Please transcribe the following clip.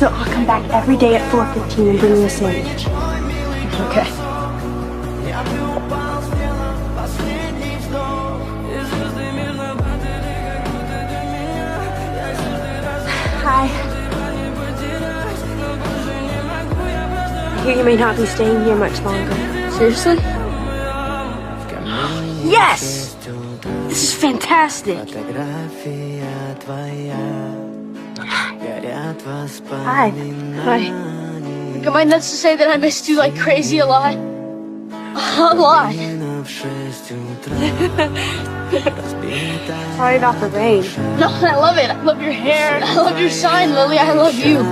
So I'll come back every day at 4:15 and bring you a sandwich. Okay. Hi. I hear you may not be staying here much longer. Seriously? Yes! This is fantastic. Hi. Hi. Am I nuts to say that I missed you like crazy a lot? A lot. Sorry about the rain. No, I love it. I love your hair. I love your sign, Lily. I love you.